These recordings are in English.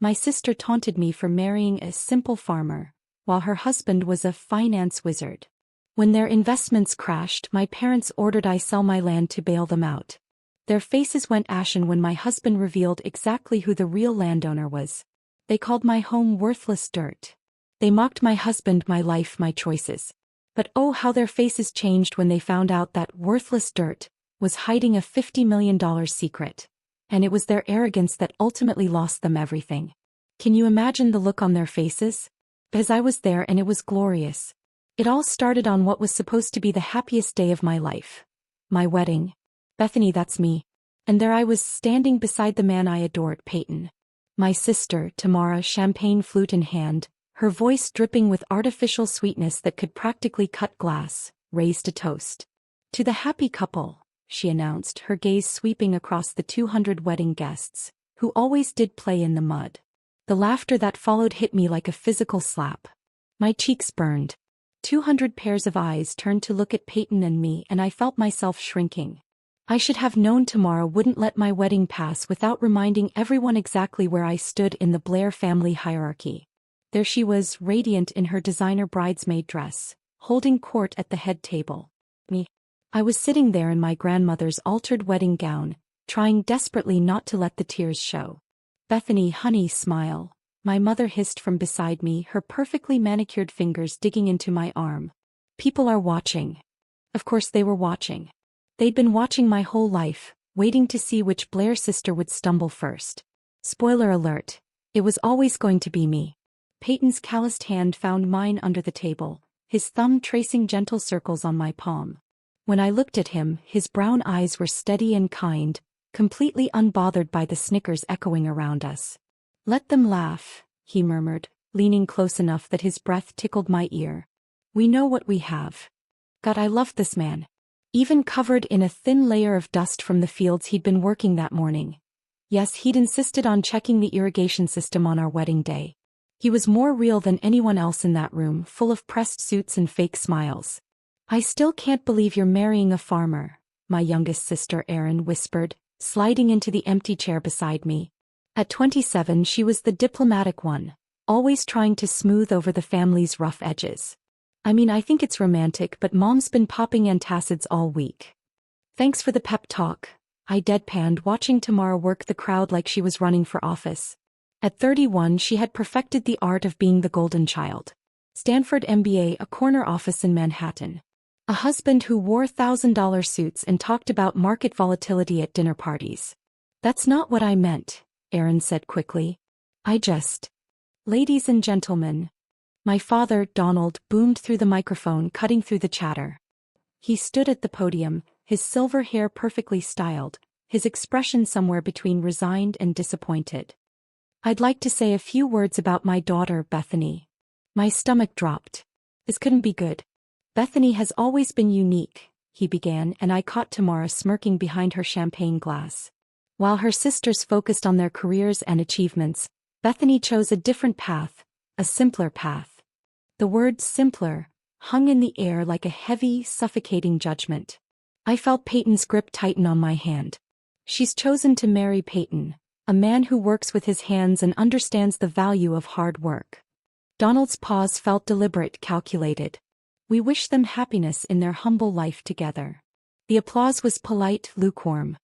My sister taunted me for marrying a simple farmer, while her husband was a finance wizard. When their investments crashed, my parents ordered I sell my land to bail them out. Their faces went ashen when my husband revealed exactly who the real landowner was. They called my home worthless dirt. They mocked my husband, my life, my choices. But oh, how their faces changed when they found out that worthless dirt was hiding a $50 million secret. And it was their arrogance that ultimately lost them everything. Can you imagine the look on their faces? Because I was there and it was glorious. It all started on what was supposed to be the happiest day of my life. My wedding. Bethany, that's me. And there I was standing beside the man I adored, Peyton. My sister, Tamara, champagne flute in hand, her voice dripping with artificial sweetness that could practically cut glass, raised a toast. To the happy couple, she announced, her gaze sweeping across the 200 wedding guests, who always did play in the mud. The laughter that followed hit me like a physical slap. My cheeks burned. 200 pairs of eyes turned to look at Peyton and me, and I felt myself shrinking. I should have known Tamara wouldn't let my wedding pass without reminding everyone exactly where I stood in the Blair family hierarchy. There she was, radiant in her designer bridesmaid dress, holding court at the head table. Me. I was sitting there in my grandmother's altered wedding gown, trying desperately not to let the tears show. Bethany, honey, smile, my mother hissed from beside me, her perfectly manicured fingers digging into my arm. People are watching. Of course they were watching. They'd been watching my whole life, waiting to see which Blair sister would stumble first. Spoiler alert, it was always going to be me. Peyton's calloused hand found mine under the table, his thumb tracing gentle circles on my palm. When I looked at him, his brown eyes were steady and kind, completely unbothered by the snickers echoing around us. Let them laugh, he murmured, leaning close enough that his breath tickled my ear. We know what we have. God, I loved this man. Even covered in a thin layer of dust from the fields he'd been working that morning. Yes, he'd insisted on checking the irrigation system on our wedding day. He was more real than anyone else in that room, full of pressed suits and fake smiles. I still can't believe you're marrying a farmer, my youngest sister Erin whispered, sliding into the empty chair beside me. At 27 she was the diplomatic one, always trying to smooth over the family's rough edges. I mean, I think it's romantic, but Mom's been popping antacids all week. Thanks for the pep talk, I deadpanned, watching Tamara work the crowd like she was running for office. At 31 she had perfected the art of being the golden child. Stanford MBA, a corner office in Manhattan. A husband who wore $1,000 suits and talked about market volatility at dinner parties. That's not what I meant, Erin said quickly. Ladies and gentlemen. My father, Donald, boomed through the microphone, cutting through the chatter. He stood at the podium, his silver hair perfectly styled, his expression somewhere between resigned and disappointed. I'd like to say a few words about my daughter, Bethany. My stomach dropped. This couldn't be good. Bethany has always been unique, he began, and I caught Tamara smirking behind her champagne glass. While her sisters focused on their careers and achievements, Bethany chose a different path, a simpler path. The word simpler hung in the air like a heavy, suffocating judgment. I felt Peyton's grip tighten on my hand. She's chosen to marry Peyton, a man who works with his hands and understands the value of hard work. Donald's pause felt deliberate, calculated. We wish them happiness in their humble life together. The applause was polite, lukewarm.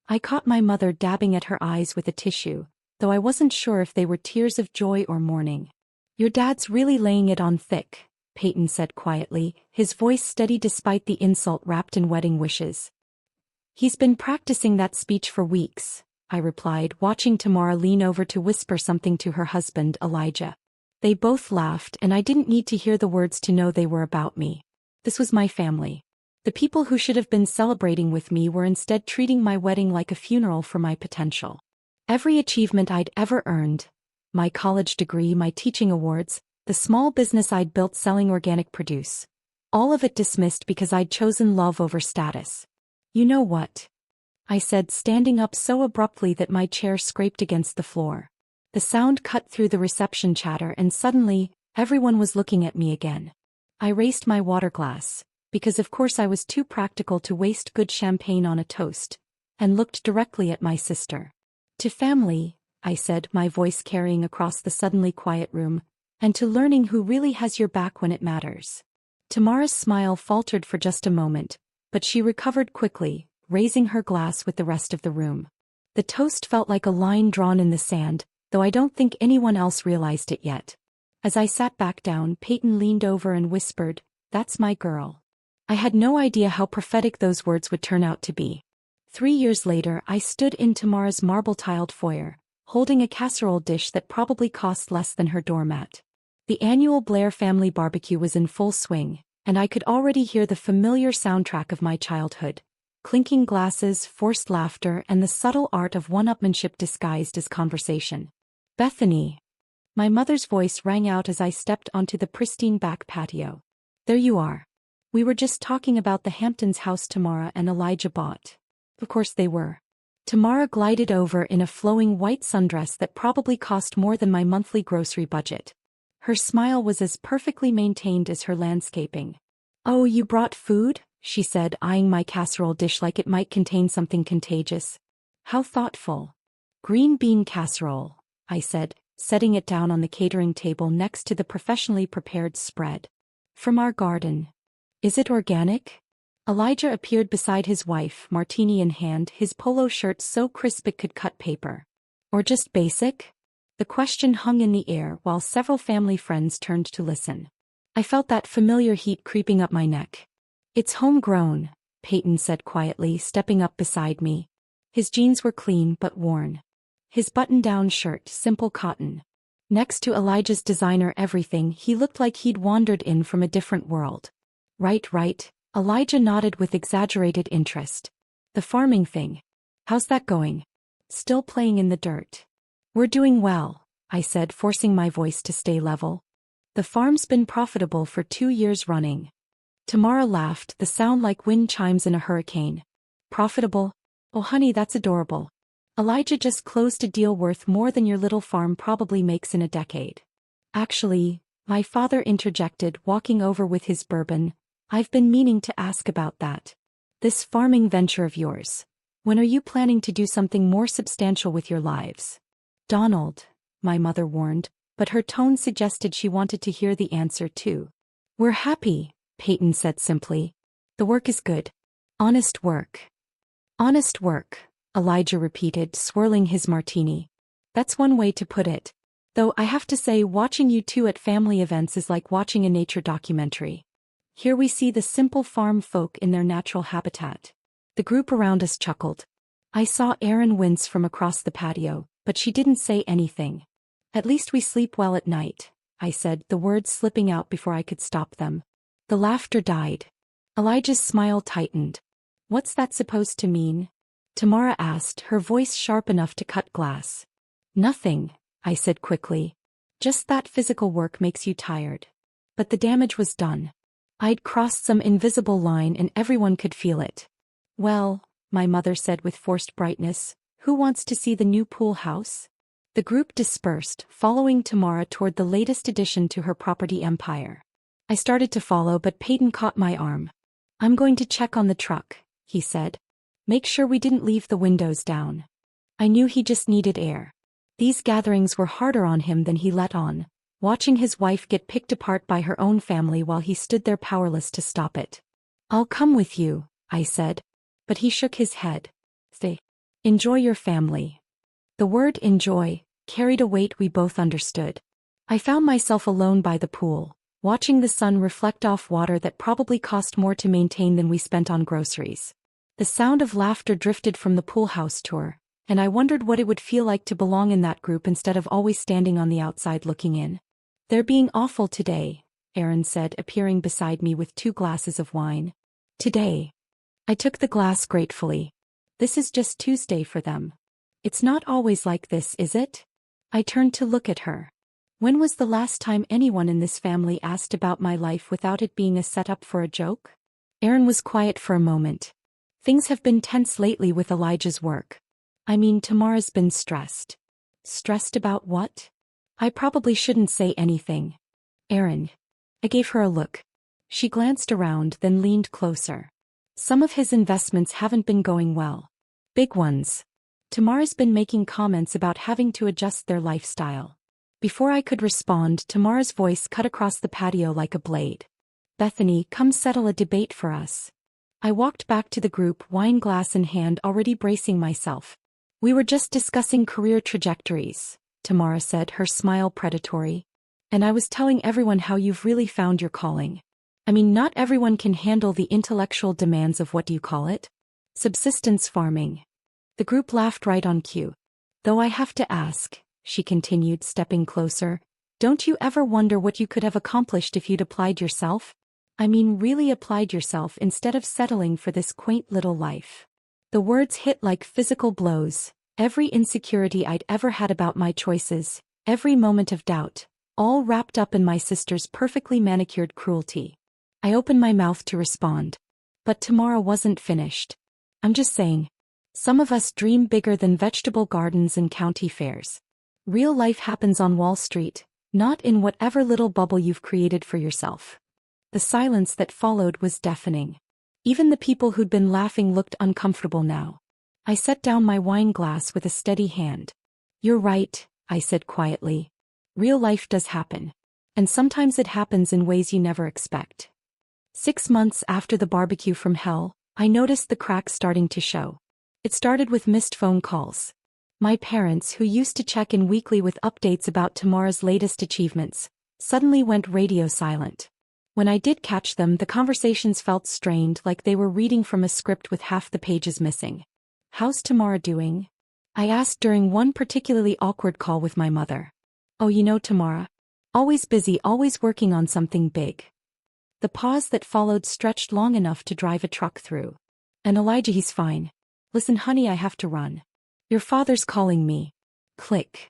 I caught my mother dabbing at her eyes with a tissue, though I wasn't sure if they were tears of joy or mourning. Your dad's really laying it on thick, Peyton said quietly, his voice steady despite the insult wrapped in wedding wishes. He's been practicing that speech for weeks, I replied, watching Tamara lean over to whisper something to her husband, Elijah. They both laughed, and I didn't need to hear the words to know they were about me. This was my family. The people who should have been celebrating with me were instead treating my wedding like a funeral for my potential. Every achievement I'd ever earned, my college degree, my teaching awards, the small business I'd built selling organic produce, all of it dismissed because I'd chosen love over status. You know what? I said, standing up so abruptly that my chair scraped against the floor. The sound cut through the reception chatter, and suddenly, everyone was looking at me again. I raised my water glass, because of course I was too practical to waste good champagne on a toast, and looked directly at my sister. To family, I said, my voice carrying across the suddenly quiet room, and to learning who really has your back when it matters. Tamara's smile faltered for just a moment, but she recovered quickly, raising her glass with the rest of the room. The toast felt like a line drawn in the sand, though I don't think anyone else realized it yet. As I sat back down, Peyton leaned over and whispered, "That's my girl." I had no idea how prophetic those words would turn out to be. 3 years later, I stood in Tamara's marble-tiled foyer, holding a casserole dish that probably cost less than her doormat. The annual Blair family barbecue was in full swing, and I could already hear the familiar soundtrack of my childhood: clinking glasses, forced laughter, and the subtle art of one-upmanship disguised as conversation. "Bethany." My mother's voice rang out as I stepped onto the pristine back patio. "There you are. We were just talking about the Hamptons house Tamara and Elijah bought." Of course they were. Tamara glided over in a flowing white sundress that probably cost more than my monthly grocery budget. Her smile was as perfectly maintained as her landscaping. "Oh, you brought food?" she said, eyeing my casserole dish like it might contain something contagious. "How thoughtful." "Green bean casserole," I said, setting it down on the catering table next to the professionally prepared spread. "From our garden." "Is it organic?" Elijah appeared beside his wife, martini in hand, his polo shirt so crisp it could cut paper. "Or just basic?" The question hung in the air while several family friends turned to listen. I felt that familiar heat creeping up my neck. "It's homegrown," Peyton said quietly, stepping up beside me. His jeans were clean but worn. His button-down shirt, simple cotton. Next to Elijah's designer everything, he looked like he'd wandered in from a different world. Right. Elijah nodded with exaggerated interest. "The farming thing. How's that going?" "Still playing in the dirt." "We're doing well," I said, forcing my voice to stay level. "The farm's been profitable for 2 years running." Tamara laughed, the sound like wind chimes in a hurricane. "Profitable? Oh honey, that's adorable. Elijah just closed a deal worth more than your little farm probably makes in a decade." "Actually," my father interjected, walking over with his bourbon, "I've been meaning to ask about that. This farming venture of yours. When are you planning to do something more substantial with your lives?" "Donald," my mother warned, but her tone suggested she wanted to hear the answer too. "We're happy," Peyton said simply. "The work is good. Honest work." "Honest work," Elijah repeated, swirling his martini. "That's one way to put it. Though I have to say, watching you two at family events is like watching a nature documentary. Here we see the simple farm folk in their natural habitat." The group around us chuckled. I saw Erin wince from across the patio, but she didn't say anything. "At least we sleep well at night," I said, the words slipping out before I could stop them. The laughter died. Elijah's smile tightened. "What's that supposed to mean?" Tamara asked, her voice sharp enough to cut glass. "Nothing," I said quickly. "Just that physical work makes you tired." But the damage was done. I'd crossed some invisible line and everyone could feel it. "Well," my mother said with forced brightness, "who wants to see the new pool house?" The group dispersed, following Tamara toward the latest addition to her property empire. I started to follow, but Peyton caught my arm. "I'm going to check on the truck," he said. "Make sure we didn't leave the windows down." I knew he just needed air. These gatherings were harder on him than he let on, watching his wife get picked apart by her own family while he stood there powerless to stop it. "I'll come with you," I said. But he shook his head. "Stay. Enjoy your family." The word enjoy carried a weight we both understood. I found myself alone by the pool, watching the sun reflect off water that probably cost more to maintain than we spent on groceries. The sound of laughter drifted from the pool house tour, and I wondered what it would feel like to belong in that group instead of always standing on the outside looking in. "They're being awful today," Erin said, appearing beside me with 2 glasses of wine. "Today." I took the glass gratefully. "This is just Tuesday for them. It's not always like this, is it?" I turned to look at her. When was the last time anyone in this family asked about my life without it being a setup for a joke? Erin was quiet for a moment. "Things have been tense lately with Elijah's work. I mean, Tamara's been stressed." "Stressed about what?" "I probably shouldn't say anything." "Erin." I gave her a look. She glanced around, then leaned closer. "Some of his investments haven't been going well." "Big ones." Tamara's been making comments about having to adjust their lifestyle. Before I could respond, Tamara's voice cut across the patio like a blade. Bethany, come settle a debate for us. I walked back to the group, wine glass in hand, already bracing myself. We were just discussing career trajectories, Tamara said, her smile predatory. And I was telling everyone how you've really found your calling. I mean, not everyone can handle the intellectual demands of what do you call it? Subsistence farming. The group laughed right on cue. Though I have to ask, she continued, stepping closer, don't you ever wonder what you could have accomplished if you'd applied yourself? I mean, really applied yourself instead of settling for this quaint little life. The words hit like physical blows. Every insecurity I'd ever had about my choices, every moment of doubt, all wrapped up in my sister's perfectly manicured cruelty. I opened my mouth to respond. But Tamara wasn't finished. I'm just saying. Some of us dream bigger than vegetable gardens and county fairs. Real life happens on Wall Street, not in whatever little bubble you've created for yourself. The silence that followed was deafening. Even the people who'd been laughing looked uncomfortable now. I set down my wine glass with a steady hand. You're right, I said quietly. Real life does happen. And sometimes it happens in ways you never expect. 6 months after the barbecue from hell, I noticed the cracks starting to show. It started with missed phone calls. My parents, who used to check in weekly with updates about Tamara's latest achievements, suddenly went radio silent. When I did catch them, the conversations felt strained, like they were reading from a script with half the pages missing. How's Tamara doing? I asked during one particularly awkward call with my mother. Oh, you know Tamara. Always busy, always working on something big. The pause that followed stretched long enough to drive a truck through. And Elijah, he's fine. Listen, honey, I have to run. Your father's calling me. Click.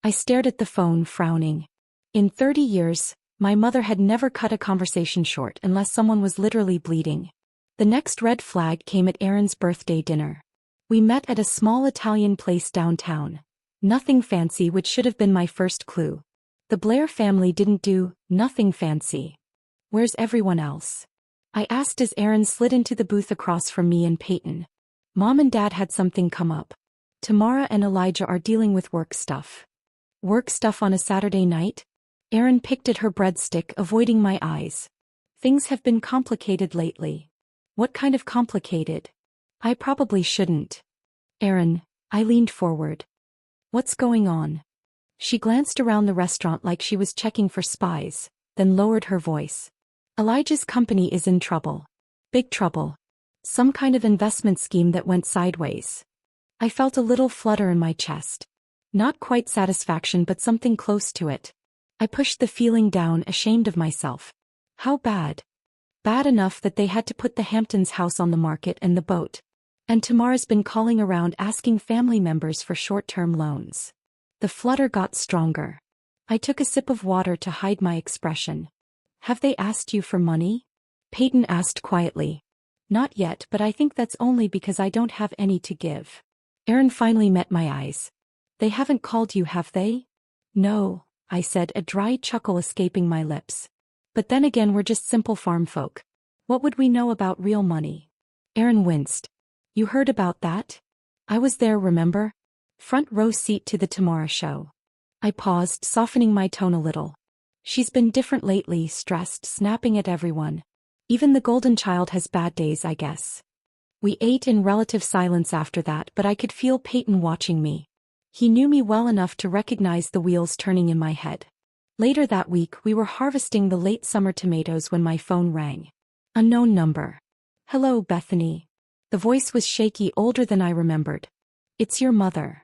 I stared at the phone, frowning. In 30 years, my mother had never cut a conversation short unless someone was literally bleeding. The next red flag came at Aaron's birthday dinner. We met at a small Italian place downtown. Nothing fancy, which should have been my first clue. The Blair family didn't do nothing fancy. Where's everyone else? I asked as Aaron slid into the booth across from me and Peyton. Mom and Dad had something come up. Tamara and Elijah are dealing with work stuff. Work stuff on a Saturday night? Aaron picked at her breadstick, avoiding my eyes. Things have been complicated lately. What kind of complicated? I probably shouldn't. Aaron, I leaned forward. What's going on? She glanced around the restaurant like she was checking for spies, then lowered her voice. Elijah's company is in trouble. Big trouble. Some kind of investment scheme that went sideways. I felt a little flutter in my chest. Not quite satisfaction, but something close to it. I pushed the feeling down, ashamed of myself. How bad? Bad enough that they had to put the Hamptons house on the market and the boat. And Tamara's been calling around asking family members for short-term loans. The flutter got stronger. I took a sip of water to hide my expression. Have they asked you for money? Peyton asked quietly. Not yet, but I think that's only because I don't have any to give. Aaron finally met my eyes. They haven't called you, have they? No, I said, a dry chuckle escaping my lips. But then again, we're just simple farm folk. What would we know about real money? Aaron winced. You heard about that? I was there, remember? Front row seat to the Tamara show. I paused, softening my tone a little. She's been different lately, stressed, snapping at everyone. Even the golden child has bad days, I guess. We ate in relative silence after that, but I could feel Peyton watching me. He knew me well enough to recognize the wheels turning in my head. Later that week, we were harvesting the late summer tomatoes when my phone rang. Unknown number. Hello, Bethany. The voice was shaky, older than I remembered. It's your mother.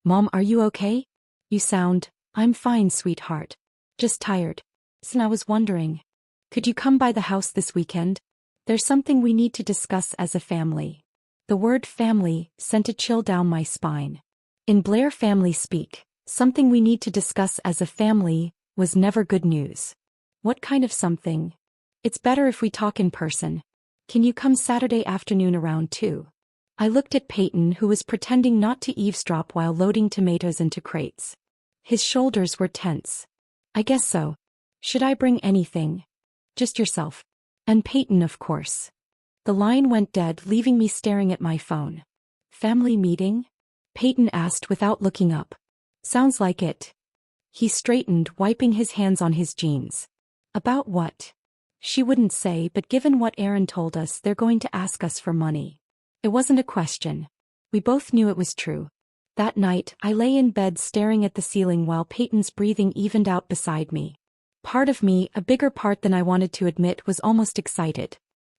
Mom, are you okay? You sound. I'm fine, sweetheart. Just tired. And I was wondering. Could you come by the house this weekend? There's something we need to discuss as a family. The word family sent a chill down my spine. In Blair family speak, something we need to discuss as a family was never good news. What kind of something? It's better if we talk in person. Can you come Saturday afternoon around 2? I looked at Peyton, who was pretending not to eavesdrop while loading tomatoes into crates. His shoulders were tense. I guess so. Should I bring anything? Just yourself. And Peyton, of course. The line went dead, leaving me staring at my phone. Family meeting? Peyton asked without looking up. Sounds like it. He straightened, wiping his hands on his jeans. About what? She wouldn't say, but given what Aaron told us, they're going to ask us for money. It wasn't a question. We both knew it was true. That night, I lay in bed staring at the ceiling while Peyton's breathing evened out beside me. Part of me, a bigger part than I wanted to admit, was almost excited.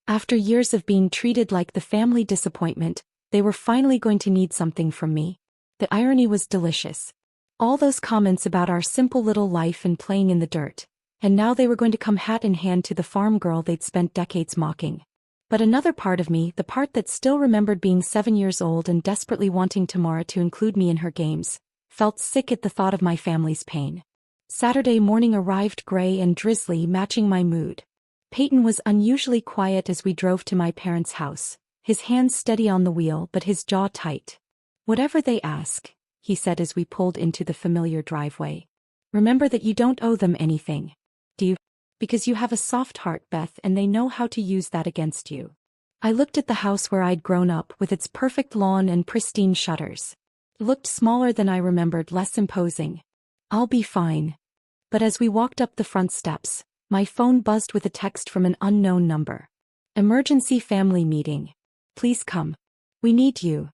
After years of being treated like the family disappointment, they were finally going to need something from me. The irony was delicious. All those comments about our simple little life and playing in the dirt. And now they were going to come hat in hand to the farm girl they'd spent decades mocking. But another part of me, the part that still remembered being 7 years old and desperately wanting Tamara to include me in her games, felt sick at the thought of my family's pain. Saturday morning arrived gray and drizzly, matching my mood. Peyton was unusually quiet as we drove to my parents' house, his hands steady on the wheel but his jaw tight. Whatever they ask, he said as we pulled into the familiar driveway. Remember that you don't owe them anything. Do you? Because you have a soft heart, Beth, and they know how to use that against you. I looked at the house where I'd grown up with its perfect lawn and pristine shutters. It looked smaller than I remembered, less imposing. I'll be fine. But as we walked up the front steps, my phone buzzed with a text from an unknown number. Emergency family meeting. Please come. We need you.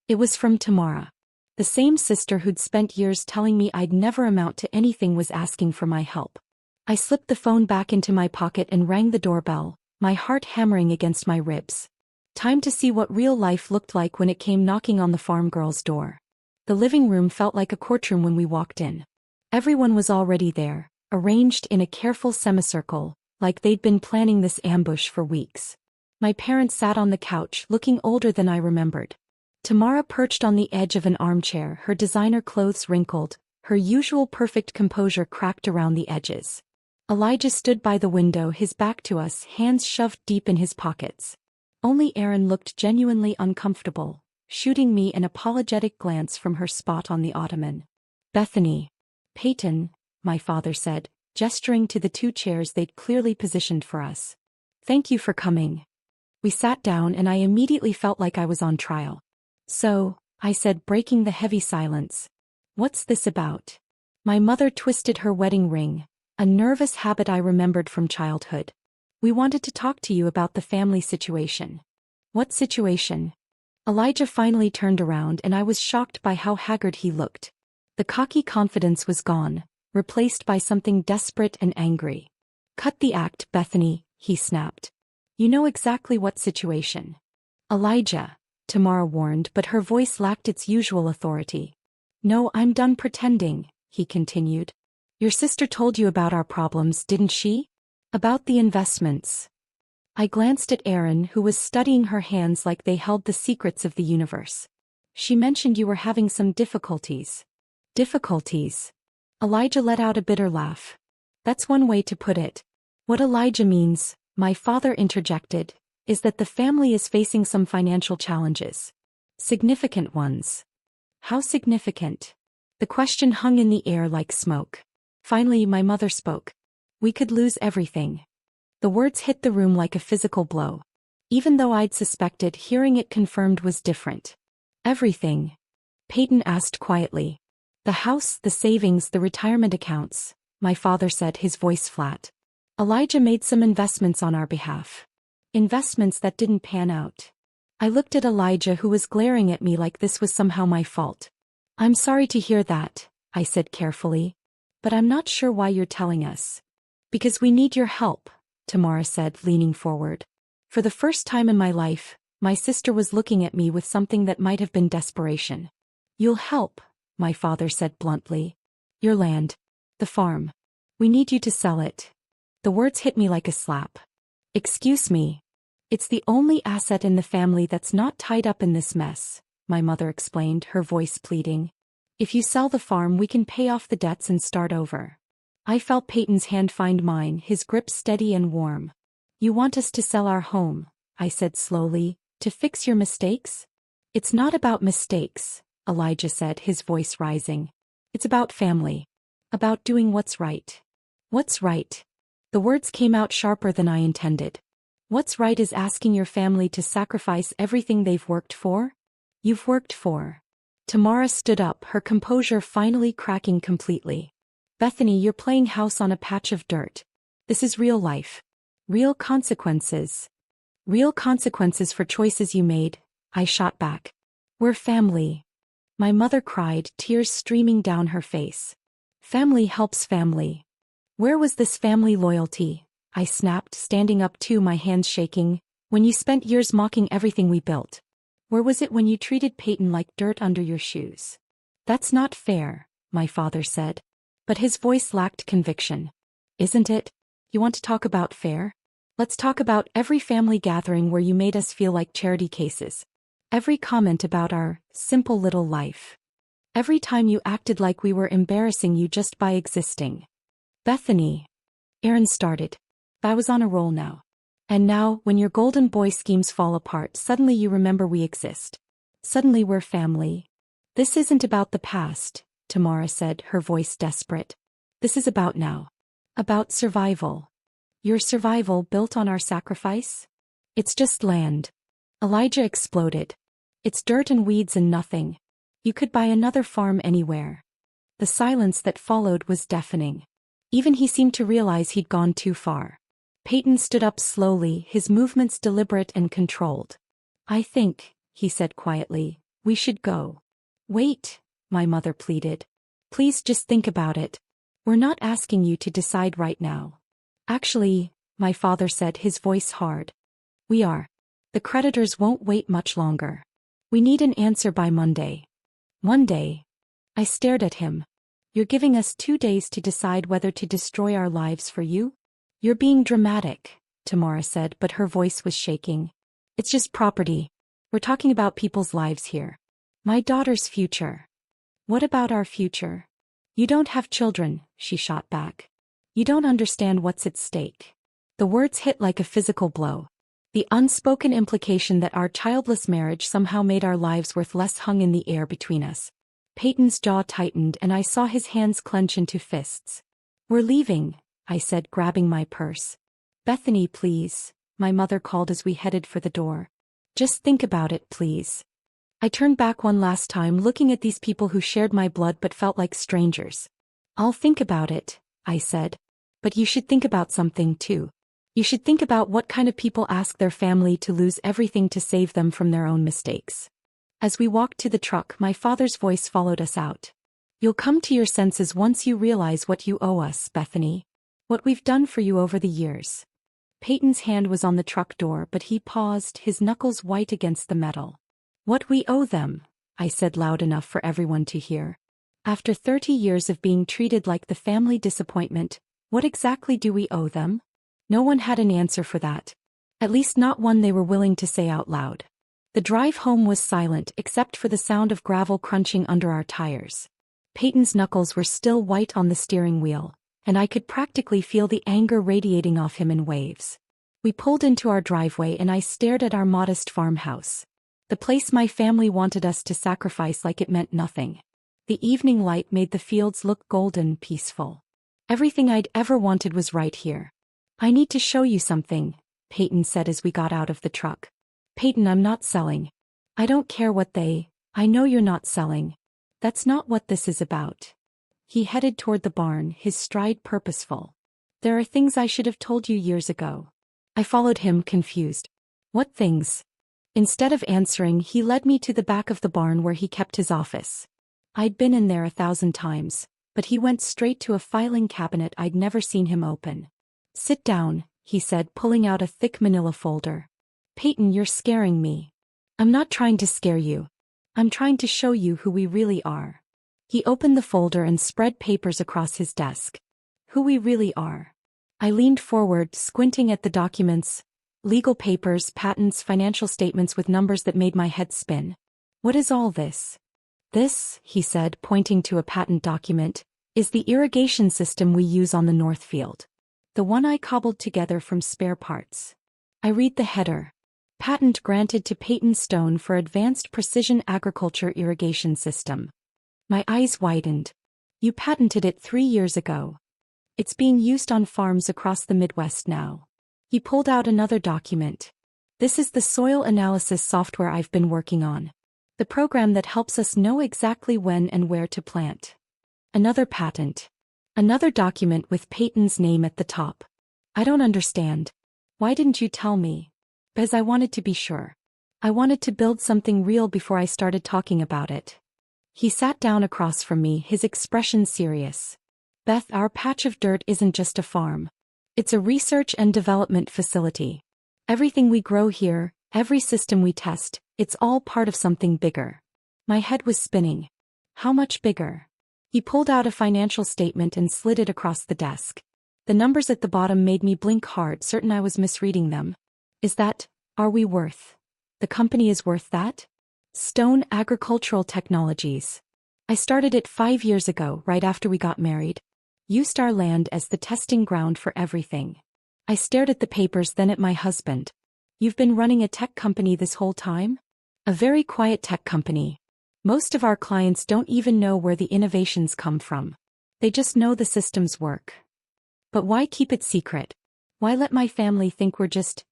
It was from Tamara. The same sister who'd spent years telling me I'd never amount to anything was asking for my help. I slipped the phone back into my pocket and rang the doorbell, my heart hammering against my ribs. Time to see what real life looked like when it came knocking on the farm girl's door. The living room felt like a courtroom when we walked in. Everyone was already there, arranged in a careful semicircle, like they'd been planning this ambush for weeks. My parents sat on the couch, looking older than I remembered. Tamara perched on the edge of an armchair, her designer clothes wrinkled, her usual perfect composure cracked around the edges. Elijah stood by the window, his back to us, hands shoved deep in his pockets. Only Aaron looked genuinely uncomfortable, shooting me an apologetic glance from her spot on the ottoman. Bethany. Peyton, my father said, gesturing to the 2 chairs they'd clearly positioned for us. Thank you for coming. We sat down and I immediately felt like I was on trial. So, I said, breaking the heavy silence. What's this about? My mother twisted her wedding ring, a nervous habit I remembered from childhood. We wanted to talk to you about the family situation. What situation? Elijah finally turned around and I was shocked by how haggard he looked. The cocky confidence was gone, replaced by something desperate and angry. Cut the act, Bethany, he snapped. You know exactly what situation. Elijah, Tamara warned, but her voice lacked its usual authority. No, I'm done pretending, he continued. Your sister told you about our problems, didn't she? About the investments. I glanced at Aaron, who was studying her hands like they held the secrets of the universe. She mentioned you were having some difficulties. Difficulties? Elijah let out a bitter laugh. That's one way to put it. What Elijah means, my father interjected, is that the family is facing some financial challenges. Significant ones. How significant? The question hung in the air like smoke. Finally, my mother spoke. We could lose everything. The words hit the room like a physical blow. Even though I'd suspected, hearing it confirmed was different. Everything? Peyton asked quietly. The house, the savings, the retirement accounts, my father said, his voice flat. Elijah made some investments on our behalf. Investments that didn't pan out. I looked at Elijah, who was glaring at me like this was somehow my fault. I'm sorry to hear that, I said carefully. But I'm not sure why you're telling us. Because we need your help, Tamara said, leaning forward. For the first time in my life, my sister was looking at me with something that might have been desperation. You'll help, my father said bluntly. Your land. The farm. We need you to sell it. The words hit me like a slap. Excuse me. It's the only asset in the family that's not tied up in this mess, my mother explained, her voice pleading. If you sell the farm, we can pay off the debts and start over. I felt Peyton's hand find mine, his grip steady and warm. You want us to sell our home, I said slowly, to fix your mistakes? It's not about mistakes, Elijah said, his voice rising. It's about family. About doing what's right. What's right? The words came out sharper than I intended. What's right is asking your family to sacrifice everything they've worked for? You've worked for. Tamara stood up, her composure finally cracking completely. Bethany, you're playing house on a patch of dirt. This is real life. Real consequences. Real consequences for choices you made, I shot back. We're family. My mother cried, tears streaming down her face. Family helps family. Where was this family loyalty? I snapped, standing up too, my hands shaking. When you spent years mocking everything we built. Where was it when you treated Peyton like dirt under your shoes? That's not fair, my father said. But his voice lacked conviction. Isn't it? You want to talk about fair? Let's talk about every family gathering where you made us feel like charity cases. Every comment about our simple little life. Every time you acted like we were embarrassing you just by existing. Bethany. Aaron started. I was on a roll now. And now, when your golden boy schemes fall apart, suddenly you remember we exist. Suddenly we're family. This isn't about the past, Tamara said, her voice desperate. This is about now. About survival. Your survival built on our sacrifice? It's just land. Elijah exploded. It's dirt and weeds and nothing. You could buy another farm anywhere. The silence that followed was deafening. Even he seemed to realize he'd gone too far. Peyton stood up slowly, his movements deliberate and controlled. I think, he said quietly, we should go. Wait, my mother pleaded. Please just think about it. We're not asking you to decide right now. Actually, my father said, his voice hard. We are. The creditors won't wait much longer. We need an answer by Monday. Monday? I stared at him. You're giving us 2 days to decide whether to destroy our lives for you? You're being dramatic, Tamara said, but her voice was shaking. It's just property. We're talking about people's lives here. My daughter's future. What about our future? You don't have children, she shot back. You don't understand what's at stake. The words hit like a physical blow. The unspoken implication that our childless marriage somehow made our lives worth less hung in the air between us. Peyton's jaw tightened and I saw his hands clench into fists. We're leaving, I said, grabbing my purse. Bethany, please, my mother called as we headed for the door. Just think about it, please. I turned back one last time, looking at these people who shared my blood but felt like strangers. I'll think about it, I said. But you should think about something too. You should think about what kind of people ask their family to lose everything to save them from their own mistakes. As we walked to the truck, my father's voice followed us out. You'll come to your senses once you realize what you owe us, Bethany. What we've done for you over the years. Peyton's hand was on the truck door, but he paused, his knuckles white against the metal. What we owe them, I said loud enough for everyone to hear. After 30 years of being treated like the family disappointment, what exactly do we owe them? No one had an answer for that. At least not one they were willing to say out loud. The drive home was silent except for the sound of gravel crunching under our tires. Peyton's knuckles were still white on the steering wheel, and I could practically feel the anger radiating off him in waves. We pulled into our driveway and I stared at our modest farmhouse. The place my family wanted us to sacrifice like it meant nothing. The evening light made the fields look golden, peaceful. Everything I'd ever wanted was right here. I need to show you something, Peyton said as we got out of the truck. Peyton, I'm not selling. I don't care what I know you're not selling. That's not what this is about. He headed toward the barn, his stride purposeful. There are things I should have told you years ago. I followed him, confused. What things? Instead of answering, he led me to the back of the barn where he kept his office. I'd been in there 1,000 times, but he went straight to a filing cabinet I'd never seen him open. Sit down, he said, pulling out a thick manila folder. Peyton, you're scaring me. I'm not trying to scare you. I'm trying to show you who we really are. He opened the folder and spread papers across his desk. Who we really are. I leaned forward, squinting at the documents. Legal papers, patents, financial statements with numbers that made my head spin. What is all this? This, he said, pointing to a patent document, is the irrigation system we use on the North Field. The one I cobbled together from spare parts. I read the header. Patent granted to Peyton Stone for Advanced Precision Agriculture Irrigation System. My eyes widened. You patented it 3 years ago. It's being used on farms across the Midwest now. He pulled out another document. This is the soil analysis software I've been working on. The program that helps us know exactly when and where to plant. Another patent. Another document with Peyton's name at the top. I don't understand. Why didn't you tell me? Because I wanted to be sure. I wanted to build something real before I started talking about it. He sat down across from me, his expression serious. Beth, our patch of dirt isn't just a farm. It's a research and development facility. Everything we grow here, every system we test, it's all part of something bigger. My head was spinning. How much bigger? He pulled out a financial statement and slid it across the desk. The numbers at the bottom made me blink hard, certain I was misreading them. Are we worth? The company is worth that? Stone Agricultural Technologies. I started it 5 years ago, right after we got married. Used our land as the testing ground for everything. I stared at the papers, then at my husband. You've been running a tech company this whole time? A very quiet tech company. Most of our clients don't even know where the innovations come from. They just know the systems work. But why keep it secret? Why let my family think we're just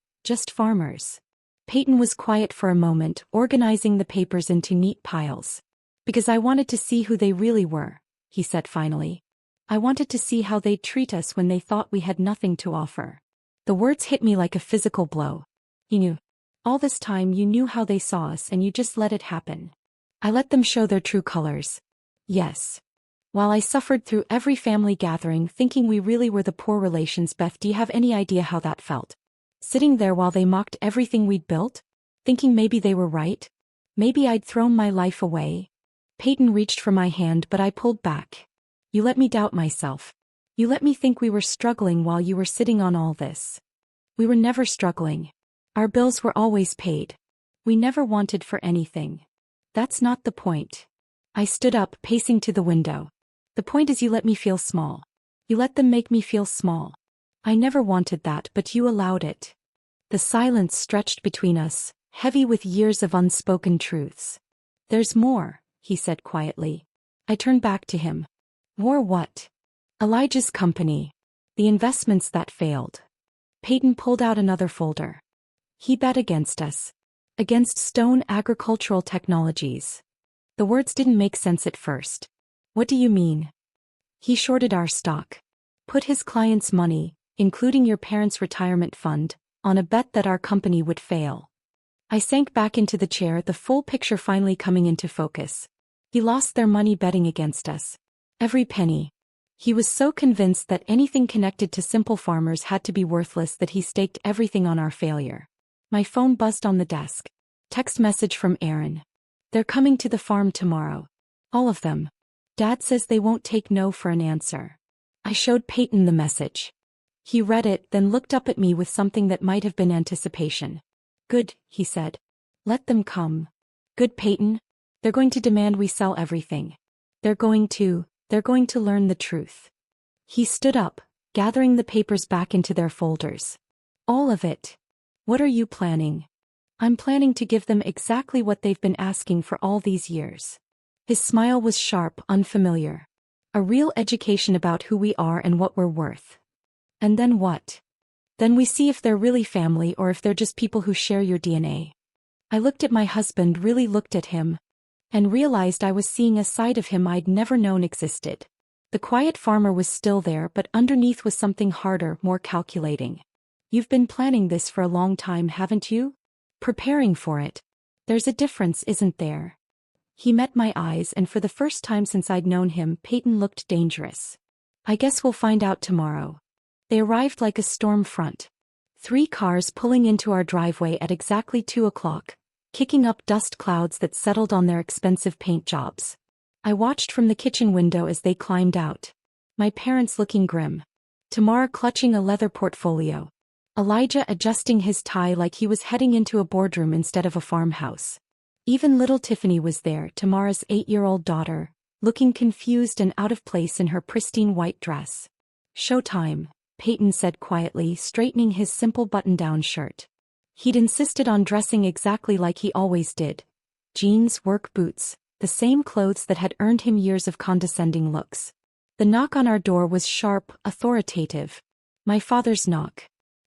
farmers? Peyton was quiet for a moment, organizing the papers into neat piles. Because I wanted to see who they really were, he said finally. I wanted to see how they'd treat us when they thought we had nothing to offer. The words hit me like a physical blow. He knew. All this time you knew how they saw us and you just let it happen. I let them show their true colors. Yes. While I suffered through every family gathering thinking we really were the poor relations, Beth, do you have any idea how that felt? Sitting there while they mocked everything we'd built? Thinking maybe they were right? Maybe I'd thrown my life away? Peyton reached for my hand, but I pulled back. You let me doubt myself. You let me think we were struggling while you were sitting on all this. We were never struggling. Our bills were always paid. We never wanted for anything. That's not the point. I stood up, pacing to the window. The point is you let me feel small. You let them make me feel small. I never wanted that, but you allowed it. The silence stretched between us, heavy with years of unspoken truths. There's more, he said quietly. I turned back to him. More what? Elijah's company. The investments that failed. Peyton pulled out another folder. He bet against us. Against Stone Agricultural Technologies. The words didn't make sense at first. What do you mean? He shorted our stock. Put his clients' money, including your parents' retirement fund, on a bet that our company would fail. I sank back into the chair, the full picture finally coming into focus. He lost their money betting against us. Every penny. He was so convinced that anything connected to simple farmers had to be worthless that he staked everything on our failure. My phone buzzed on the desk. Text message from Aaron. They're coming to the farm tomorrow. All of them. Dad says they won't take no for an answer. I showed Peyton the message. He read it, then looked up at me with something that might have been anticipation. Good, he said. Let them come. Good, Peyton. They're going to demand we sell everything. They're going to learn the truth. He stood up, gathering the papers back into their folders. All of it. What are you planning? I'm planning to give them exactly what they've been asking for all these years. His smile was sharp, unfamiliar. A real education about who we are and what we're worth. And then what? Then we see if they're really family or if they're just people who share your DNA. I looked at my husband, really looked at him, and realized I was seeing a side of him I'd never known existed. The quiet farmer was still there, but underneath was something harder, more calculating. You've been planning this for a long time, haven't you? Preparing for it. There's a difference, isn't there? He met my eyes, and for the first time since I'd known him, Peyton looked dangerous. I guess we'll find out tomorrow. They arrived like a storm front. 3 cars pulling into our driveway at exactly 2 o'clock, kicking up dust clouds that settled on their expensive paint jobs. I watched from the kitchen window as they climbed out. My parents looking grim. Tamara clutching a leather portfolio. Elijah adjusting his tie like he was heading into a boardroom instead of a farmhouse. Even little Tiffany was there, Tamara's 8-year-old daughter, looking confused and out of place in her pristine white dress. Showtime, Peyton said quietly, straightening his simple button-down shirt. He'd insisted on dressing exactly like he always did. Jeans, work boots, the same clothes that had earned him years of condescending looks. The knock on our door was sharp, authoritative. My father's knock.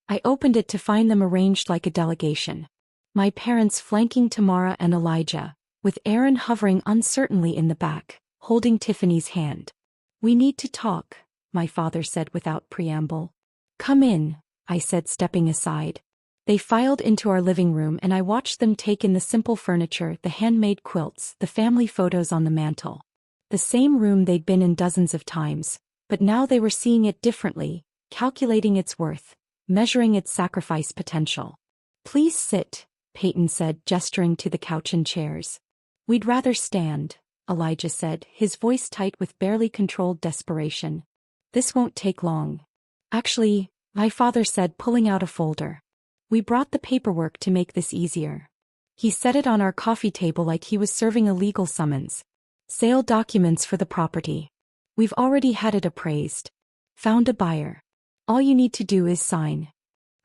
I opened it to find them arranged like a delegation. My parents flanking Tamara and Elijah, with Aaron hovering uncertainly in the back, holding Tiffany's hand. "We need to talk," my father said without preamble. "Come in," I said, stepping aside. They filed into our living room and I watched them take in the simple furniture, the handmade quilts, the family photos on the mantel. The same room they'd been in dozens of times, but now they were seeing it differently, calculating its worth, measuring its sacrifice potential. "Please sit," Peyton said, gesturing to the couch and chairs. "We'd rather stand," Elijah said, his voice tight with barely controlled desperation. "This won't take long." "Actually," my father said, pulling out a folder. "We brought the paperwork to make this easier." He set it on our coffee table like he was serving a legal summons. "Sale documents for the property. We've already had it appraised. Found a buyer. All you need to do is sign."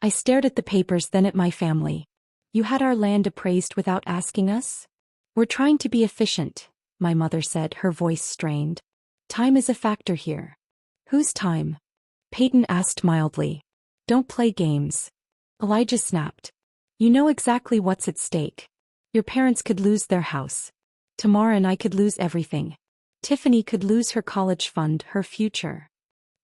I stared at the papers, then at my family. "You had our land appraised without asking us?" "We're trying to be efficient," my mother said, her voice strained. "Time is a factor here." "Whose time?" Peyton asked mildly. "Don't play games." Elijah snapped. "You know exactly what's at stake. Your parents could lose their house. Tamara and I could lose everything. Tiffany could lose her college fund, her future."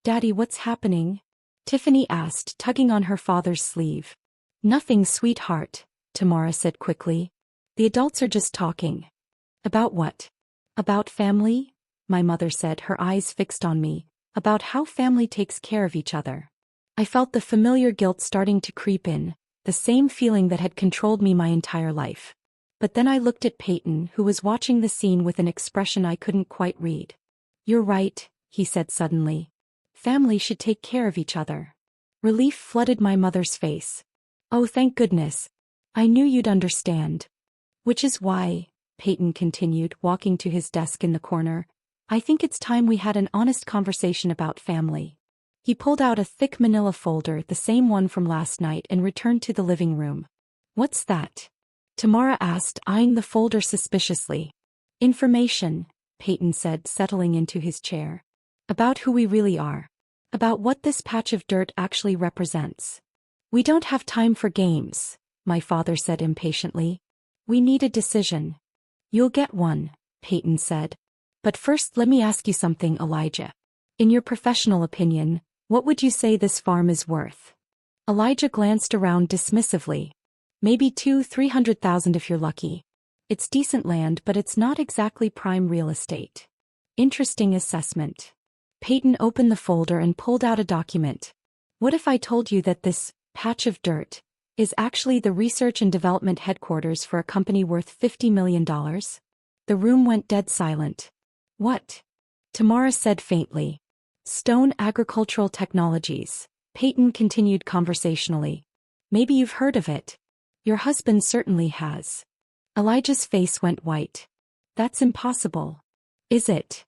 "Daddy, what's happening?" Tiffany asked, tugging on her father's sleeve. "Nothing, sweetheart," Tamara said quickly. "The adults are just talking." "About what?" "About family," my mother said, her eyes fixed on me. "About how family takes care of each other." I felt the familiar guilt starting to creep in, the same feeling that had controlled me my entire life. But then I looked at Peyton, who was watching the scene with an expression I couldn't quite read. "You're right," he said suddenly. "Family should take care of each other." Relief flooded my mother's face. "Oh, thank goodness. I knew you'd understand." "Which is why," Peyton continued, walking to his desk in the corner, "I think it's time we had an honest conversation about family." He pulled out a thick manila folder, the same one from last night, and returned to the living room. "What's that?" Tamara asked, eyeing the folder suspiciously. "Information," Peyton said, settling into his chair. "About who we really are. About what this patch of dirt actually represents." "We don't have time for games," my father said impatiently. "We need a decision." "You'll get one," Peyton said. "But first let me ask you something, Elijah. In your professional opinion, what would you say this farm is worth?" Elijah glanced around dismissively. "Maybe 200,000-300,000 if you're lucky. It's decent land, but it's not exactly prime real estate." "Interesting assessment." Peyton opened the folder and pulled out a document. "What if I told you that this patch of dirt is actually the research and development headquarters for a company worth $50 million? The room went dead silent. "What?" Tamara said faintly. "Stone Agricultural Technologies," Peyton continued conversationally. "Maybe you've heard of it. Your husband certainly has." Elijah's face went white. "That's impossible." "Is it?"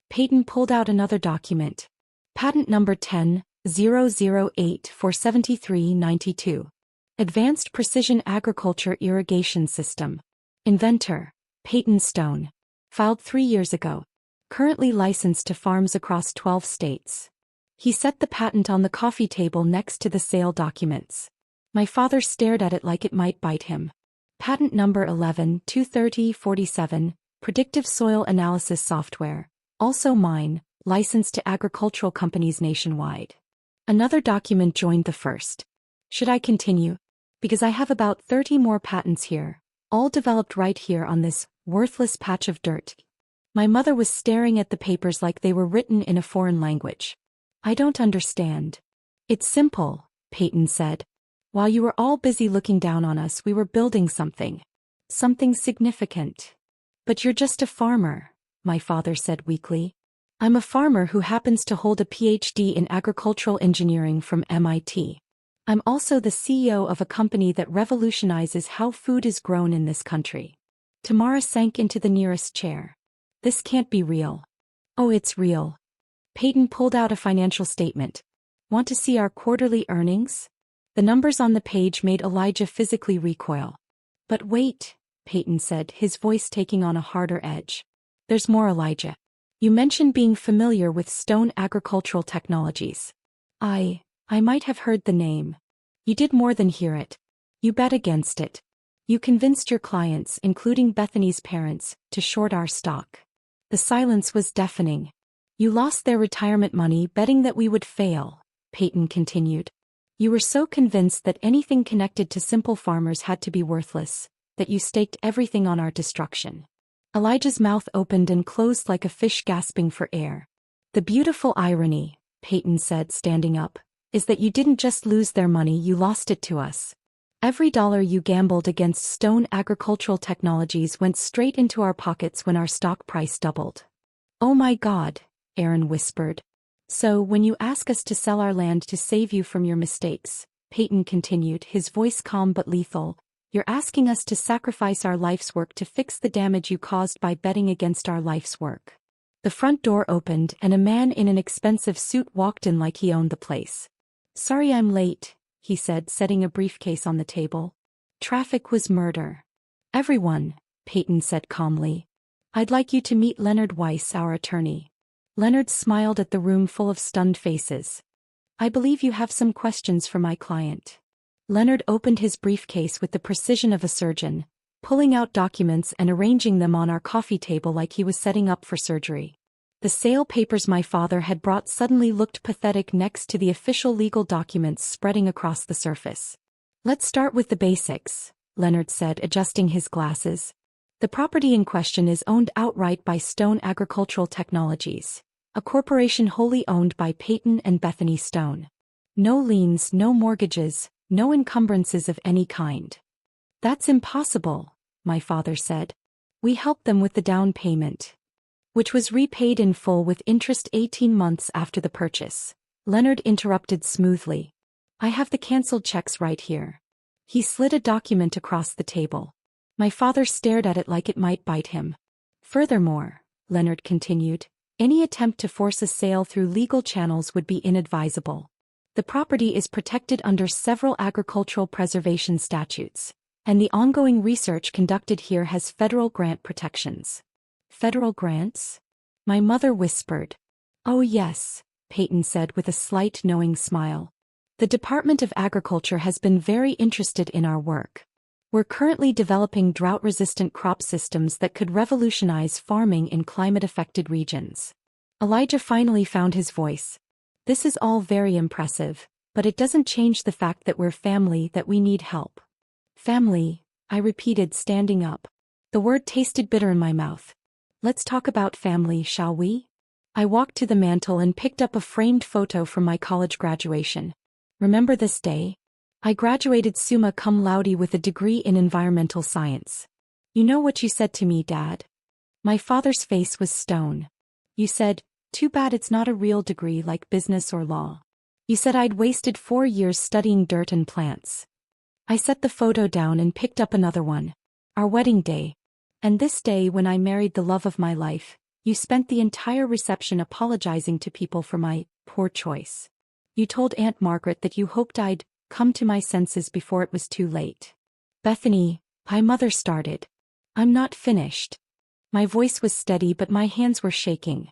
Peyton pulled out another document. "Patent number 10,008 for 7392. Advanced Precision Agriculture Irrigation System. Inventor, Peyton Stone. Filed 3 years ago. Currently licensed to farms across 12 states." He set the patent on the coffee table next to the sale documents. My father stared at it like it might bite him. "Patent number 11,23047, Predictive Soil Analysis Software. Also mine, licensed to agricultural companies nationwide." Another document joined the first. "Should I continue? Because I have about 30 more patents here, all developed right here on this worthless patch of dirt." My mother was staring at the papers like they were written in a foreign language. "I don't understand." "It's simple," Peyton said. "While you were all busy looking down on us, we were building something. Something significant." "But you're just a farmer," my father said weakly. "I'm a farmer who happens to hold a PhD in agricultural engineering from MIT. I'm also the CEO of a company that revolutionizes how food is grown in this country." Tamara sank into the nearest chair. "This can't be real." "Oh, it's real." Peyton pulled out a financial statement. "Want to see our quarterly earnings?" The numbers on the page made Elijah physically recoil. "But wait," Peyton said, his voice taking on a harder edge. "There's more, Elijah. You mentioned being familiar with Stone Agricultural Technologies." I might have heard the name." "You did more than hear it. You bet against it." You convinced your clients, including Bethany's parents, to short our stock. The silence was deafening. You lost their retirement money betting that we would fail, Peyton continued. You were so convinced that anything connected to simple farmers had to be worthless, that you staked everything on our destruction. Elijah's mouth opened and closed like a fish gasping for air. The beautiful irony, Peyton said, standing up, is that you didn't just lose their money, you lost it to us. Every dollar you gambled against Stone Agricultural Technologies went straight into our pockets when our stock price doubled. Oh my God, Aaron whispered. So when you ask us to sell our land to save you from your mistakes, Peyton continued, his voice calm but lethal, you're asking us to sacrifice our life's work to fix the damage you caused by betting against our life's work. The front door opened and a man in an expensive suit walked in like he owned the place. Sorry I'm late, he said, setting a briefcase on the table. Traffic was murder. Everyone, Peyton said calmly. I'd like you to meet Leonard Weiss, our attorney. Leonard smiled at the room full of stunned faces. I believe you have some questions for my client. Leonard opened his briefcase with the precision of a surgeon, pulling out documents and arranging them on our coffee table like he was setting up for surgery. The sale papers my father had brought suddenly looked pathetic next to the official legal documents spreading across the surface. Let's start with the basics, Leonard said, adjusting his glasses. The property in question is owned outright by Stone Agricultural Technologies, a corporation wholly owned by Peyton and Bethany Stone. No liens, no mortgages, no encumbrances of any kind. That's impossible, my father said. We helped them with the down payment, which was repaid in full with interest 18 months after the purchase. Leonard interrupted smoothly. I have the cancelled checks right here. He slid a document across the table. My father stared at it like it might bite him. Furthermore, Leonard continued, any attempt to force a sale through legal channels would be inadvisable. The property is protected under several agricultural preservation statutes, and the ongoing research conducted here has federal grant protections. Federal grants? My mother whispered. Oh yes, Peyton said with a slight knowing smile. The Department of Agriculture has been very interested in our work. We're currently developing drought-resistant crop systems that could revolutionize farming in climate-affected regions. Elijah finally found his voice. This is all very impressive, but it doesn't change the fact that we're family, that we need help. Family, I repeated, standing up. The word tasted bitter in my mouth. Let's talk about family, shall we? I walked to the mantel and picked up a framed photo from my college graduation. Remember this day? I graduated summa cum laude with a degree in environmental science. You know what you said to me, Dad? My father's face was stone. You said, too bad it's not a real degree like business or law. You said I'd wasted 4 years studying dirt and plants. I set the photo down and picked up another one. Our wedding day. And this day when I married the love of my life, you spent the entire reception apologizing to people for my poor choice. You told Aunt Margaret that you hoped I'd come to my senses before it was too late. Bethany, my mother started. I'm not finished. My voice was steady but my hands were shaking.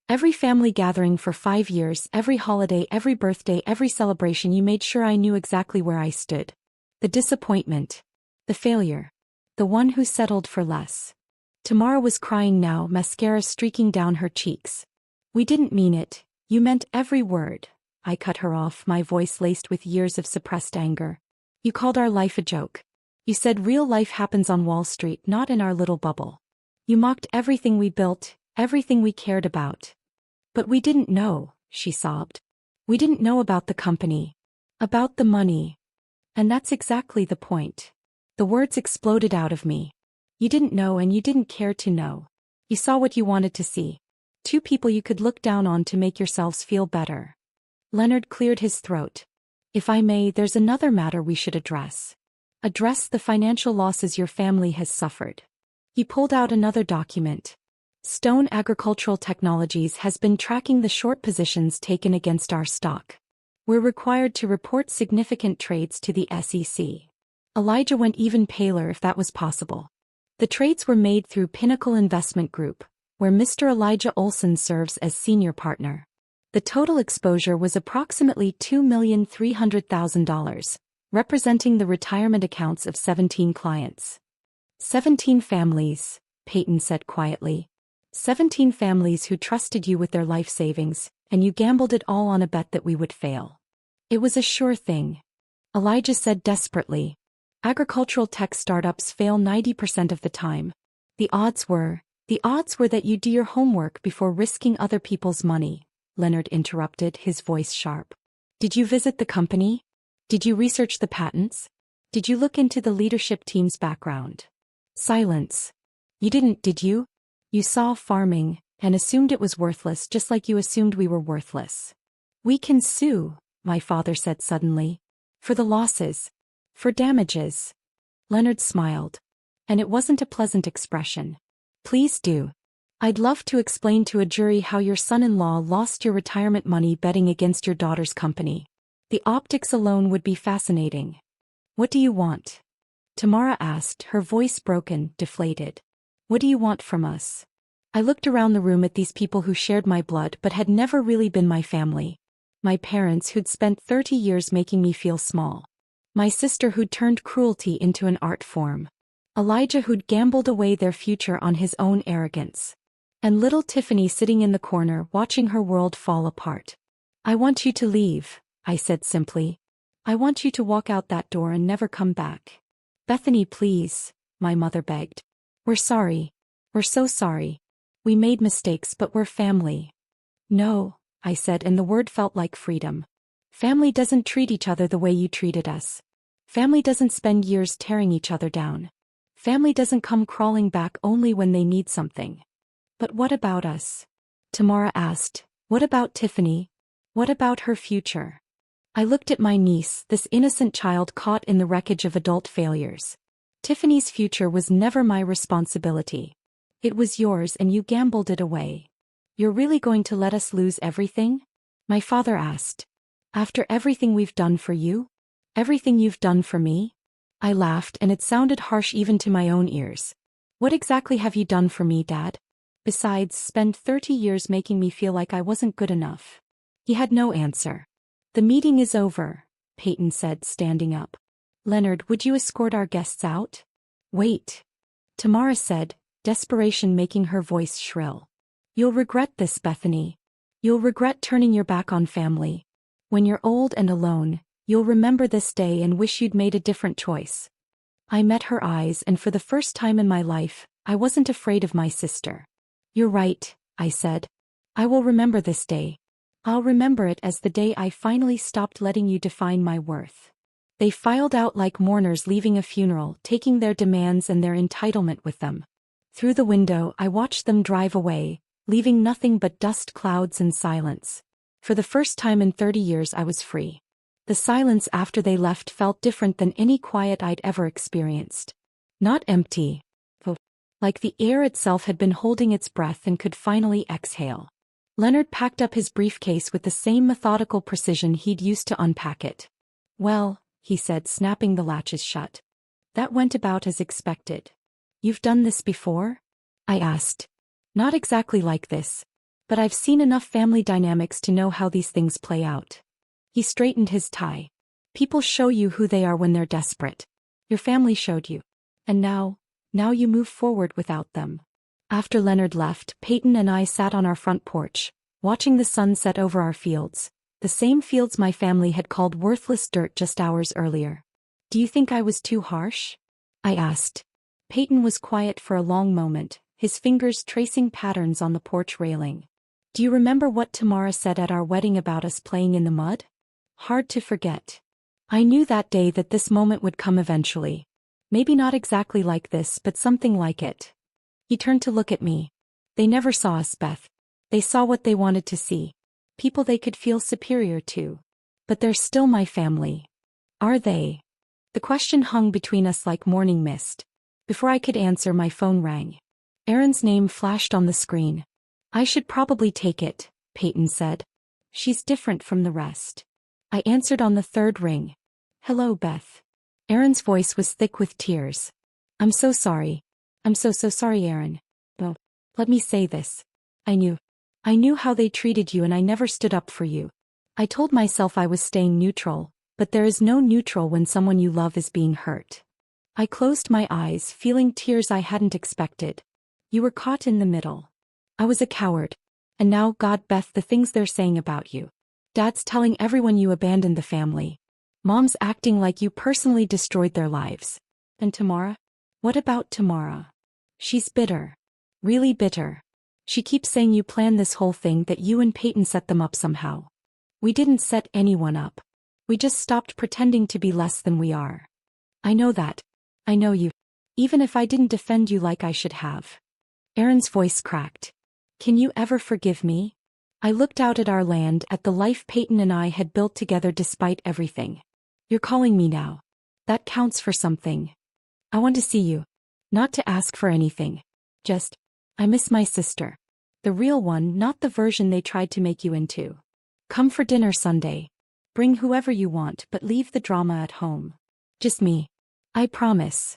Every family gathering for 5 years, every holiday, every birthday, every celebration, you made sure I knew exactly where I stood. The disappointment. The failure. The one who settled for less. Tamara was crying now, mascara streaking down her cheeks. We didn't mean it. You meant every word. I cut her off, my voice laced with years of suppressed anger. You called our life a joke. You said real life happens on Wall Street, not in our little bubble. You mocked everything we built, everything we cared about. But we didn't know, she sobbed. We didn't know about the company. About the money. And that's exactly the point. The words exploded out of me. You didn't know and you didn't care to know. You saw what you wanted to see. 2 people you could look down on to make yourselves feel better. Leonard cleared his throat. If I may, there's another matter we should address. Address the financial losses your family has suffered. He pulled out another document. Stone Agricultural Technologies has been tracking the short positions taken against our stock. We're required to report significant trades to the SEC. Elijah went even paler if that was possible. The trades were made through Pinnacle Investment Group, where Mr. Elijah Olson serves as senior partner. The total exposure was approximately $2,300,000, representing the retirement accounts of 17 clients. 17 families, Peyton said quietly. 17 families who trusted you with their life savings, and you gambled it all on a bet that we would fail. It was a sure thing. Elijah said desperately. Agricultural tech startups fail 90% of the time. The odds were that you do your homework before risking other people's money, Leonard interrupted, his voice sharp. Did you visit the company? Did you research the patents? Did you look into the leadership team's background? Silence. You didn't, did you? You saw farming, and assumed it was worthless just like you assumed we were worthless. We can sue, my father said suddenly. For the losses. For damages. Leonard smiled. And it wasn't a pleasant expression. Please do. I'd love to explain to a jury how your son-in-law lost your retirement money betting against your daughter's company. The optics alone would be fascinating. What do you want? Tamara asked, her voice broken, deflated. What do you want from us? I looked around the room at these people who shared my blood but had never really been my family. My parents who'd spent 30 years making me feel small. My sister who'd turned cruelty into an art form. Elijah who'd gambled away their future on his own arrogance. And little Tiffany sitting in the corner watching her world fall apart. I want you to leave, I said simply. I want you to walk out that door and never come back. Bethany, please, my mother begged. We're sorry. We're so sorry. We made mistakes, but we're family. No, I said, and the word felt like freedom. Family doesn't treat each other the way you treated us. Family doesn't spend years tearing each other down. Family doesn't come crawling back only when they need something. But what about us? Tamara asked. What about Tiffany? What about her future? I looked at my niece, this innocent child caught in the wreckage of adult failures. Tiffany's future was never my responsibility. It was yours and you gambled it away. You're really going to let us lose everything? My father asked. After everything we've done for you? Everything you've done for me? I laughed and it sounded harsh even to my own ears. What exactly have you done for me, Dad? Besides, spend 30 years making me feel like I wasn't good enough. He had no answer. The meeting is over, Peyton said, standing up. Leonard, would you escort our guests out? Wait. Tamara said, desperation making her voice shrill. You'll regret this, Bethany. You'll regret turning your back on family. When you're old and alone, you'll remember this day and wish you'd made a different choice. I met her eyes and for the first time in my life, I wasn't afraid of my sister. You're right, I said. I will remember this day. I'll remember it as the day I finally stopped letting you define my worth. They filed out like mourners leaving a funeral, taking their demands and their entitlement with them. Through the window, I watched them drive away, leaving nothing but dust clouds and silence. For the first time in 30 years I was free. The silence after they left felt different than any quiet I'd ever experienced. Not empty. Like the air itself had been holding its breath and could finally exhale. Leonard packed up his briefcase with the same methodical precision he'd used to unpack it. Well, he said, snapping the latches shut. That went about as expected. You've done this before? I asked. Not exactly like this. But I've seen enough family dynamics to know how these things play out. He straightened his tie. People show you who they are when they're desperate. Your family showed you. And now you move forward without them. After Leonard left, Peyton and I sat on our front porch, watching the sun set over our fields, the same fields my family had called worthless dirt just hours earlier. Do you think I was too harsh? I asked. Peyton was quiet for a long moment, his fingers tracing patterns on the porch railing. Do you remember what Tamara said at our wedding about us playing in the mud? Hard to forget. I knew that day that this moment would come eventually. Maybe not exactly like this, but something like it. He turned to look at me. They never saw us, Beth. They saw what they wanted to see. People they could feel superior to. But they're still my family. Are they? The question hung between us like morning mist. Before I could answer, my phone rang. Erin's name flashed on the screen. I should probably take it, Peyton said. She's different from the rest. I answered on the third ring. Hello, Beth. Erin's voice was thick with tears. I'm so sorry. I'm so sorry, Erin. Well, let me say this. I knew how they treated you and I never stood up for you. I told myself I was staying neutral, But there is no neutral when someone you love is being hurt. I closed my eyes, feeling tears I hadn't expected. You were caught in the middle. I was a coward. And now, God, Beth, the things they're saying about you. Dad's telling everyone you abandoned the family. Mom's acting like you personally destroyed their lives. And Tamara? What about Tamara? She's bitter. Really bitter. She keeps saying you planned this whole thing, that you and Peyton set them up somehow. We didn't set anyone up. We just stopped pretending to be less than we are. I know that. I know you. Even if I didn't defend you like I should have. Aaron's voice cracked. Can you ever forgive me? I looked out at our land, at the life Peyton and I had built together despite everything. You're calling me now. That counts for something. I want to see you. Not to ask for anything. Just, I miss my sister. The real one, not the version they tried to make you into. Come for dinner Sunday. Bring whoever you want, but leave the drama at home. Just me. I promise.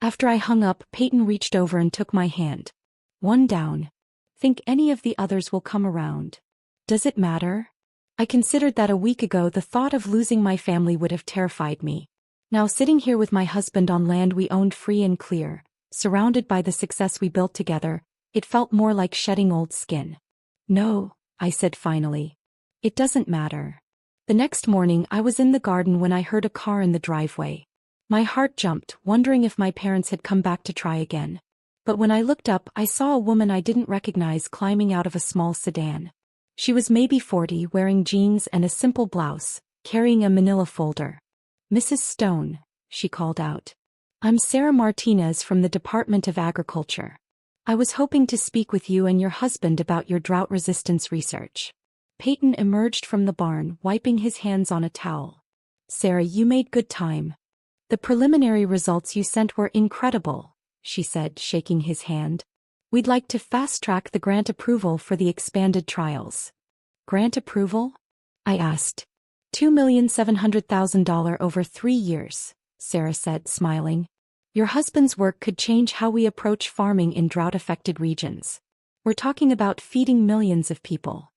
After I hung up, Peyton reached over and took my hand. One down. Think any of the others will come around. Does it matter? I considered that a week ago the thought of losing my family would have terrified me. Now sitting here with my husband on land we owned free and clear, surrounded by the success we built together, it felt more like shedding old skin. No, I said finally. It doesn't matter. The next morning I was in the garden when I heard a car in the driveway. My heart jumped, wondering if my parents had come back to try again. But when I looked up, I saw a woman I didn't recognize climbing out of a small sedan. She was maybe 40, wearing jeans and a simple blouse, carrying a manila folder. Mrs. Stone, she called out. I'm Sarah Martinez from the Department of Agriculture. I was hoping to speak with you and your husband about your drought resistance research. Peyton emerged from the barn, wiping his hands on a towel. Sarah, you made good time. The preliminary results you sent were incredible, she said, shaking his hand. We'd like to fast-track the grant approval for the expanded trials. Grant approval? I asked. $2,700,000 over 3 years, Sarah said, smiling. Your husband's work could change how we approach farming in drought-affected regions. We're talking about feeding millions of people.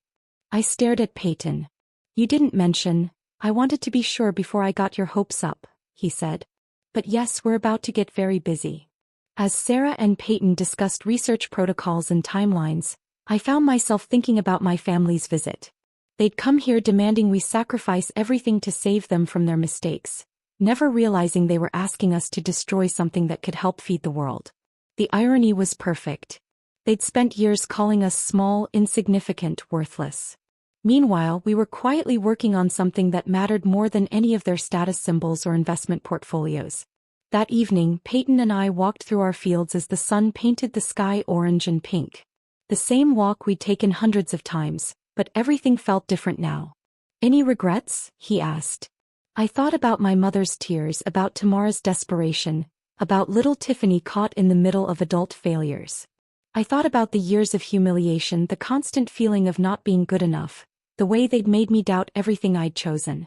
I stared at Peyton. You didn't mention, I wanted to be sure before I got your hopes up, he said. But yes, we're about to get very busy. As Sarah and Peyton discussed research protocols and timelines, I found myself thinking about my family's visit. They'd come here demanding we sacrifice everything to save them from their mistakes, never realizing they were asking us to destroy something that could help feed the world. The irony was perfect. They'd spent years calling us small, insignificant, worthless. Meanwhile, we were quietly working on something that mattered more than any of their status symbols or investment portfolios. That evening, Peyton and I walked through our fields as the sun painted the sky orange and pink. The same walk we'd taken hundreds of times, but everything felt different now. Any regrets? He asked. I thought about my mother's tears, about Tamara's desperation, about little Tiffany caught in the middle of adult failures. I thought about the years of humiliation, the constant feeling of not being good enough, the way they'd made me doubt everything I'd chosen.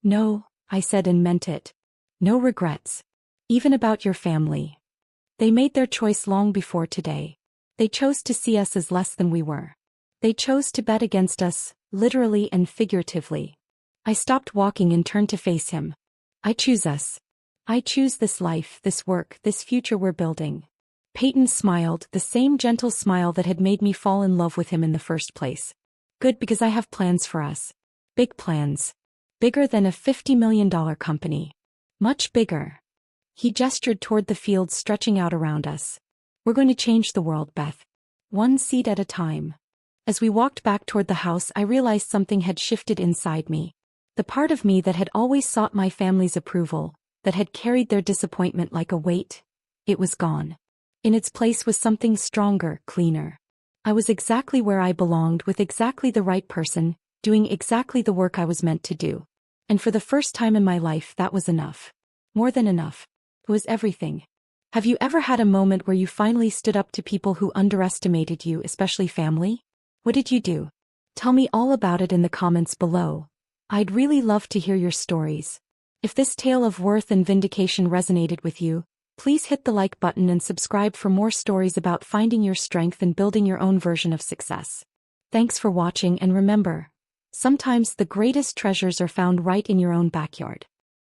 No, I said and meant it. No regrets. Even about your family. They made their choice long before today. They chose to see us as less than we were. They chose to bet against us, literally and figuratively. I stopped walking and turned to face him. I choose us. I choose this life, this work, this future we're building. Peyton smiled, the same gentle smile that had made me fall in love with him in the first place. Good, because I have plans for us. Big plans. Bigger than a $50 million company. Much bigger. He gestured toward the fields stretching out around us. We're going to change the world, Beth. One seed at a time. As we walked back toward the house, I realized something had shifted inside me. The part of me that had always sought my family's approval, that had carried their disappointment like a weight, it was gone. In its place was something stronger, cleaner. I was exactly where I belonged, with exactly the right person, doing exactly the work I was meant to do. And for the first time in my life, that was enough. More than enough. It was everything. Have you ever had a moment where you finally stood up to people who underestimated you, especially family? What did you do? Tell me all about it in the comments below. I'd really love to hear your stories. If this tale of worth and vindication resonated with you, please hit the like button and subscribe for more stories about finding your strength and building your own version of success. Thanks for watching, and remember, Sometimes the greatest treasures are found right in your own backyard.